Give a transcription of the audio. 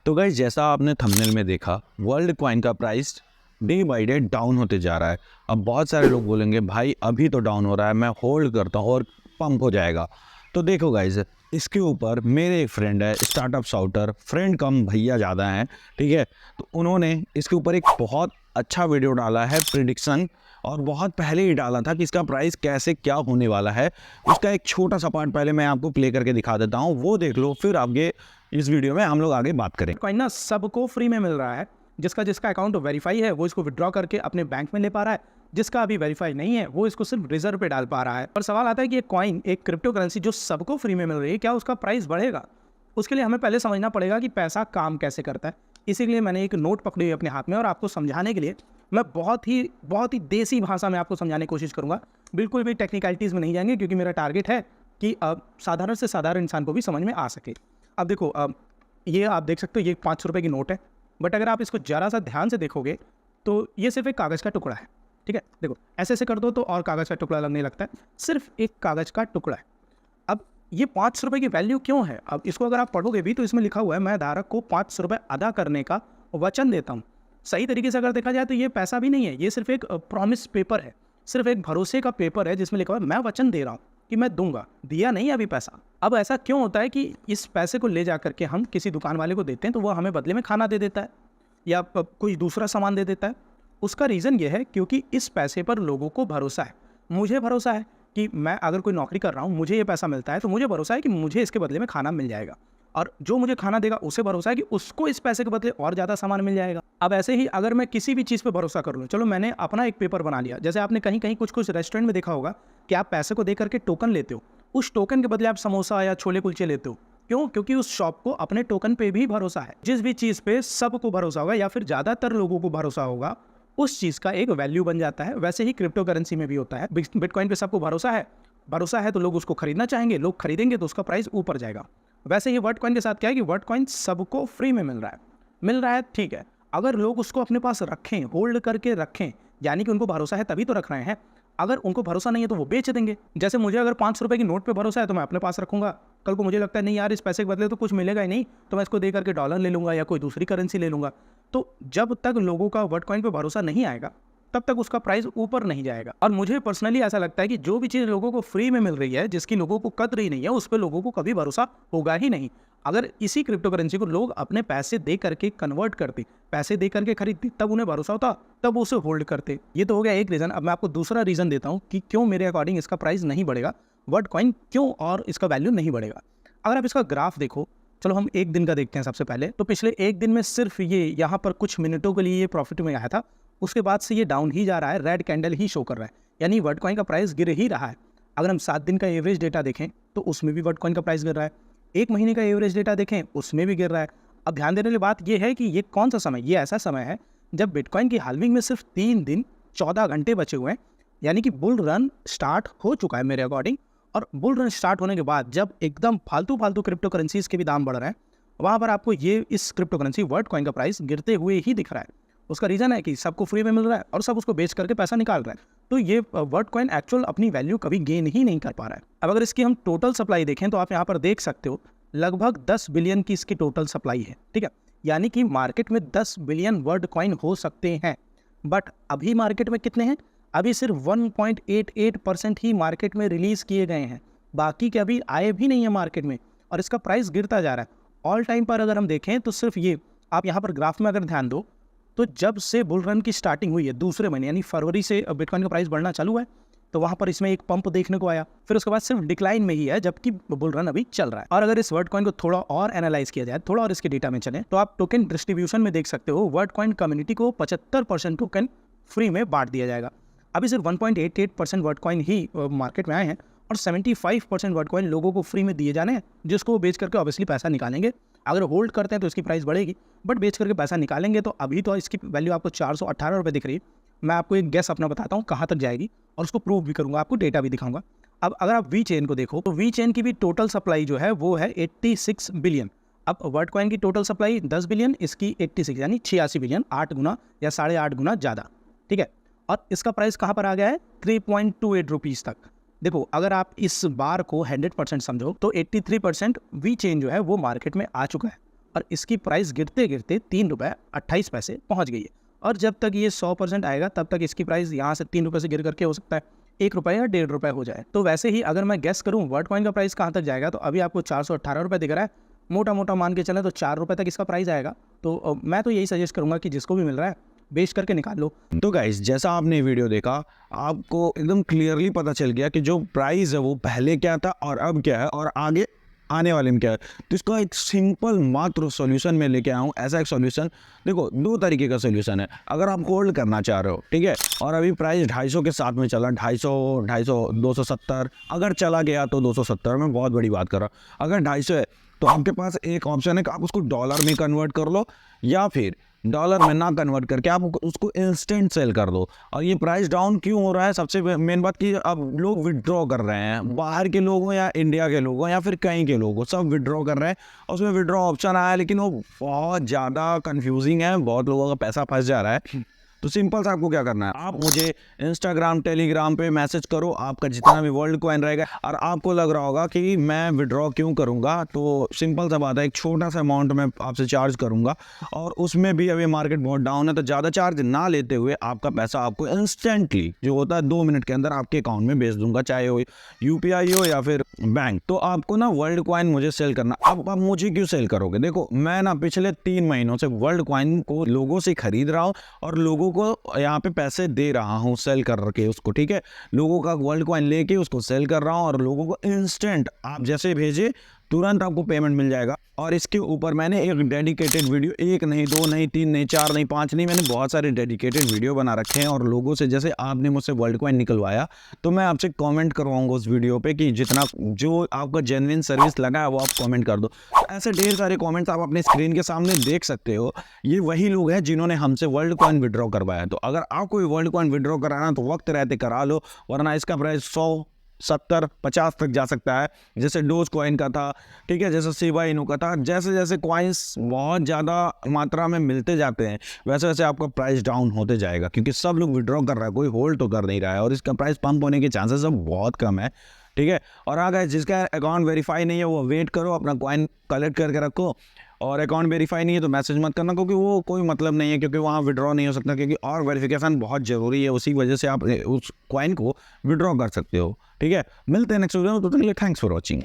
तो गाइस जैसा आपने थंबनेल में देखा, वर्ल्ड कॉइन का price day by day down होते जा रहा है। अब बहुत सारे लोग बोलेंगे भाई अभी तो डाउन हो रहा है, मैं होल्ड करता हूँ और पंप हो जाएगा। तो देखो गाइस, इसके ऊपर मेरे एक फ्रेंड है, स्टार्टअप शाउटर, फ्रेंड कम भैया ज़्यादा हैं, ठीक है। तो उन्होंने इसके ऊपर एक बहुत अच्छा वीडियो डाला है प्रिडिक्शन, और बहुत पहले ही डाला था कि इसका प्राइस कैसे क्या होने वाला है। उसका एक छोटा सा पार्ट पहले मैं आपको प्ले करके दिखा देता हूँ, वो देख लो, फिर आगे इस वीडियो में हम लोग आगे बात करें। कॉइन ना सबको फ्री में मिल रहा है। जिसका अकाउंट वेरीफाई है वो इसको विड्रॉ करके अपने बैंक में ले पा रहा है। जिसका अभी वेरीफाई नहीं है वो इसको सिर्फ रिजर्व पे डाल पा रहा है। और सवाल आता है कि ये कॉइन, एक क्रिप्टो करेंसी जो सबको फ्री में मिल रही है, क्या उसका प्राइस बढ़ेगा? उसके लिए हमें पहले समझना पड़ेगा कि पैसा काम कैसे करता है। इसीलिए मैंने एक नोट पकड़ी हुई अपने हाथ में और आपको समझाने के लिए मैं बहुत ही देसी भाषा में आपको समझाने की कोशिश करूँगा। बिल्कुल भी टेक्निकलिटीज़ में नहीं जाएंगे, क्योंकि मेरा टारगेट है कि साधारण से साधारण इंसान को भी समझ में आ सके। अब देखो, ये आप देख सकते हो, ये 500 रुपये की नोट है। बट अगर आप इसको ज़रा सा ध्यान से देखोगे तो ये सिर्फ एक कागज़ का टुकड़ा है, ठीक है। देखो ऐसे ऐसे कर दो तो और कागज़ का टुकड़ा लगने लगता है, सिर्फ एक कागज़ का टुकड़ा है। अब ये 500 रुपये की वैल्यू क्यों है? अब इसको अगर आप पढ़ोगे भी तो इसमें लिखा हुआ है, मैं धारक को 500 रुपये अदा करने का वचन देता हूँ। सही तरीके से अगर देखा जाए तो ये पैसा भी नहीं है, ये सिर्फ एक प्रॉमिस पेपर है, सिर्फ एक भरोसे का पेपर है जिसमें लिखा हुआ है मैं वचन दे रहा हूँ कि मैं दूंगा। दिया नहीं अभी पैसा। अब ऐसा क्यों होता है कि इस पैसे को ले जा करके हम किसी दुकान वाले को देते हैं तो वो हमें बदले में खाना दे देता है या कोई दूसरा सामान दे देता है? उसका रीज़न ये है क्योंकि इस पैसे पर लोगों को भरोसा है। मुझे भरोसा है कि मैं अगर कोई नौकरी कर रहा हूँ, मुझे ये पैसा मिलता है तो मुझे भरोसा है कि मुझे इसके बदले में खाना मिल जाएगा, और जो मुझे खाना देगा उसे भरोसा है कि उसको इस पैसे के बदले और ज़्यादा सामान मिल जाएगा। अब ऐसे ही अगर मैं किसी भी चीज़ पे भरोसा कर लूँ, चलो मैंने अपना एक पेपर बना लिया। जैसे आपने कहीं कहीं कुछ रेस्टोरेंट में देखा होगा कि आप पैसे को दे करके टोकन लेते हो, उस टोकन के बदले आप समोसा या छोले कुलचे लेते हो। क्यों? क्योंकि उस शॉप को अपने टोकन पे भी भरोसा है। जिस भी चीज़ पे सबको भरोसा होगा या फिर ज़्यादातर लोगों को भरोसा होगा, उस चीज़ का एक वैल्यू बन जाता है। वैसे ही क्रिप्टो करेंसी में भी होता है। बिटकॉइन पे सबको भरोसा है तो लोग उसको खरीदना चाहेंगे, लोग खरीदेंगे तो उसका प्राइस ऊपर जाएगा। वैसे ही वर्टकॉइन के साथ क्या है कि वर्टकॉइन सबको फ्री में मिल रहा है, ठीक है। अगर लोग उसको अपने पास रखें, होल्ड करके रखें, यानी कि उनको भरोसा है तभी तो रख रहे हैं। अगर उनको भरोसा नहीं है तो वो बेच देंगे। जैसे मुझे अगर 500 रुपये की नोट पे भरोसा है तो मैं अपने पास रखूंगा। कल को मुझे लगता है नहीं यार, इस पैसे के बदले तो कुछ मिलेगा ही नहीं, तो मैं इसको दे करके डॉलर ले लूँगा या कोई दूसरी करेंसी ले लूँगा। तो जब तक लोगों का वर्टकॉइन पे भरोसा नहीं आएगा तब तक उसका प्राइस ऊपर नहीं जाएगा। और मुझे पर्सनली ऐसा लगता है कि जो भी चीज़ लोगों को फ्री में मिल रही है, जिसकी लोगों को कदर ही नहीं है, उस पर लोगों को कभी भरोसा होगा ही नहीं। अगर इसी क्रिप्टो करेंसी को लोग अपने पैसे दे करके कन्वर्ट करते, पैसे दे करके खरीदते, तब उन्हें भरोसा होता, तब उसे होल्ड करते। ये तो हो गया एक रीज़न। अब मैं आपको दूसरा रीज़न देता हूँ कि क्यों मेरे अकॉर्डिंग इसका प्राइस नहीं बढ़ेगा, वर्टकॉइन क्यों और इसका वैल्यू नहीं बढ़ेगा। अगर आप इसका ग्राफ देखो, चलो हम एक दिन का देखते हैं सबसे पहले। तो पिछले एक दिन में सिर्फ ये यहाँ पर कुछ मिनटों के लिए ये प्रॉफिट में आया था, उसके बाद से ये डाउन ही जा रहा है, रेड कैंडल ही शो कर रहा है, यानी वर्टकॉइन का प्राइस गिर ही रहा है। अगर हम 7 दिन का एवरेज डेटा देखें तो उसमें भी वर्टकॉइन का प्राइस गिर रहा है। 1 महीने का एवरेज डेटा देखें उसमें भी गिर रहा है। अब ध्यान देने वाली बात यह है कि ये कौन सा समय, ये ऐसा समय है जब बिटकॉइन की हाल्विंग में सिर्फ 3 दिन 14 घंटे बचे हुए हैं, यानी कि बुल रन स्टार्ट हो चुका है मेरे अकॉर्डिंग। और बुल रन स्टार्ट होने के बाद जब एकदम फालतू क्रिप्टो करेंसीज के भी दाम बढ़ रहे हैं, वहाँ पर आपको ये इस क्रिप्टो करेंसी वर्टकॉइन का प्राइस गिरते हुए ही दिख रहा है। उसका रीज़न है कि सबको फ्री में मिल रहा है और सब उसको बेच करके पैसा निकाल रहा है। तो ये वर्टकॉइन एक्चुअल अपनी वैल्यू कभी गेन ही नहीं कर पा रहा है। अब अगर इसकी हम टोटल सप्लाई देखें तो आप यहाँ पर देख सकते हो लगभग 10 बिलियन की इसकी टोटल सप्लाई है, ठीक है। यानी कि मार्केट में 10 बिलियन वर्टकॉइन हो सकते हैं। बट अभी मार्केट में कितने हैं? अभी सिर्फ 1.88% ही मार्केट में रिलीज़ किए गए हैं, बाकी के अभी आए भी नहीं है मार्केट में, और इसका प्राइस गिरता जा रहा है। ऑल टाइम पर अगर हम देखें तो सिर्फ ये, आप यहाँ पर ग्राफ में अगर ध्यान दो तो जब से बुल रन की स्टार्टिंग हुई है, दूसरे महीने यानी फरवरी से बिटकॉइन का प्राइस बढ़ना चालू है, तो वहाँ पर इसमें एक पंप देखने को आया, फिर उसके बाद सिर्फ डिक्लाइन में ही है, जबकि बुल रन अभी चल रहा है। और अगर इस वर्टकॉइन को थोड़ा और एनालाइज किया जाए, थोड़ा और इसके डेटा में चले, तो आप टोकन डिस्ट्रीब्यूशन में देख सकते हो वर्टकॉइन कम्युनिटी को 75% टोकन फ्री में बांट दिया जाएगा। अभी सिर्फ 1.88% वर्टकॉइन ही मार्केट में आए हैं और 75% वर्टकॉइन लोगों को फ्री में दिए जाने हैं, जिसको वो बेच करके ऑब्वियसली पैसा निकालेंगे। अगर होल्ड करते हैं तो इसकी प्राइस बढ़ेगी, बट बेच करके पैसा निकालेंगे तो अभी तो इसकी वैल्यू आपको 418 रुपये दिख रही है। मैं आपको एक गैस अपना बताता हूँ कहाँ तक जाएगी और उसको प्रूव भी करूँगा, आपको डेटा भी दिखाऊंगा। अब अगर आप वी चेन को देखो तो वी चेन की भी टोटल सप्लाई जो है वो है 86 बिलियन। अब वर्टकॉइन की टोटल सप्लाई 10 बिलियन, इसकी 86 यानी 86 बिलियन, 8 गुना या 8.5 गुना ज़्यादा, ठीक है। और इसका प्राइस कहाँ पर आ गया है? 3.28 रुपीज़ तक। देखो अगर आप इस बार को 100% समझो तो 83% वी चेन जो है वो मार्केट में आ चुका है। और इसकी प्राइस गिरते गिरते 3 रुपये 28 पैसे पहुँच गई है। और जब तक ये 100% आएगा तब तक इसकी प्राइस यहाँ से 3 रुपये से गिर करके हो सकता है 1 रुपये या 1.5 रुपये हो जाए। तो वैसे ही अगर मैं गेस करूँ वर्ल्ड कॉइन का प्राइस कहाँ तक जाएगा, तो अभी आपको 418 रुपये दिख रहा है, मोटा मोटा मान के चलें तो 4 रुपये तक इसका प्राइस आएगा। तो मैं तो यही सजेस्ट करूँगा कि जिसको भी मिल रहा है बेच करके निकाल लो। तो गाइस, जैसा आपने वीडियो देखा, आपको एकदम क्लियरली पता चल गया कि जो प्राइस है वो पहले क्या था और अब क्या है और आगे आने वाले में क्या है। तो इसका एक सिंपल मात्र सॉल्यूशन मैं लेके आया हूँ। ऐसा एक सॉल्यूशन, देखो 2 तरीके का सॉल्यूशन है। अगर आप होल्ड करना चाह रहे हो, ठीक है, और अभी प्राइस 250 के साथ में चला, 250, 270, अगर चला गया तो 270, मैं बहुत बड़ी बात कर रहा हूँ। अगर 250 है तो आपके पास एक ऑप्शन है कि आप उसको डॉलर में कन्वर्ट कर लो, या फिर डॉलर में ना कन्वर्ट करके आप उसको इंस्टेंट सेल कर दो। और ये प्राइस डाउन क्यों हो रहा है, सबसे मेन बात कि अब लोग विड्रॉ कर रहे हैं, बाहर के लोग हो या इंडिया के लोग हो या फिर कहीं के लोग हो, सब विड्रॉ कर रहे हैं। और उसमें विड्रॉ ऑप्शन आया है, लेकिन वो बहुत ज़्यादा कन्फ्यूजिंग है, बहुत लोगों का पैसा फंस जा रहा है। तो सिंपल सा आपको क्या करना है, आप मुझे इंस्टाग्राम टेलीग्राम पे मैसेज करो, आपका जितना भी वर्ल्ड कॉइन रहेगा। और आपको लग रहा होगा कि मैं विड्रॉ क्यों करूंगा, तो सिंपल सा बात है, एक छोटा सा अमाउंट मैं आपसे चार्ज करूंगा, और उसमें भी अभी मार्केट बहुत डाउन है, तो ज़्यादा चार्ज ना लेते हुए आपका पैसा आपको इंस्टेंटली जो होता है 2 मिनट के अंदर आपके अकाउंट में भेज दूंगा, चाहे वो UPI हो या फिर बैंक। तो आपको ना वर्ल्ड कॉइन मुझे सेल करना। अब आप मुझे क्यों सेल करोगे, देखो मैं ना पिछले 3 महीनों से वर्ल्ड कॉइन को लोगों से खरीद रहा हूँ और लोगों को यहाँ पे पैसे दे रहा हूँ सेल करके उसको, ठीक है, लोगों का वर्ल्ड कॉइन लेके उसको सेल कर रहा हूँ, और लोगों को इंस्टेंट आप जैसे भेजे तुरंत आपको पेमेंट मिल जाएगा। और इसके ऊपर मैंने एक डेडिकेटेड वीडियो, 1 नहीं 2 नहीं 3 नहीं 4 नहीं 5 नहीं, मैंने बहुत सारे डेडिकेटेड वीडियो बना रखे हैं। और लोगों से, जैसे आपने मुझसे वर्ल्ड कॉइन निकलवाया, तो मैं आपसे कमेंट करवाऊंगा उस वीडियो पे कि जितना जो आपका जेन्युइन सर्विस लगा है वो आप कमेंट कर दो। तो ऐसे ढेर सारे कमेंट्स आप अपने स्क्रीन के सामने देख सकते हो। ये वही लोग हैं जिन्होंने हमसे वर्ल्ड कॉइन विड्रॉ करवाया। तो अगर आपको वर्ल्ड कॉइन विड्रॉ कराना तो वक्त रहते करा लो, वरना इसका प्राइस 100, 70, 50 तक जा सकता है, जैसे डोज कॉइन का था, ठीक है, जैसे शिबा इनू का था। जैसे जैसे कॉइन्स बहुत ज़्यादा मात्रा में मिलते जाते हैं, वैसे वैसे आपका प्राइस डाउन होते जाएगा, क्योंकि सब लोग विड्रॉ कर रहा है, कोई होल्ड तो कर नहीं रहा है, और इसका प्राइस पंप होने के चांसेस अब बहुत कम है, ठीक है। और अगर जिसका अकाउंट वेरीफाई नहीं है वो वेट करो, अपना कॉइन कलेक्ट करके रखो। और अकाउंट वेरीफाई नहीं है तो मैसेज मत करना, क्योंकि वो कोई मतलब नहीं है, क्योंकि वहाँ विड्रॉ नहीं हो सकता, क्योंकि और वेरिफिकेशन बहुत ज़रूरी है, उसी वजह से आप उस कॉइन को विड्रॉ कर सकते हो, ठीक है। मिलते हैं नेक्स्ट वीडियो में, तो तक के लिए थैंक्स फॉर वॉचिंग।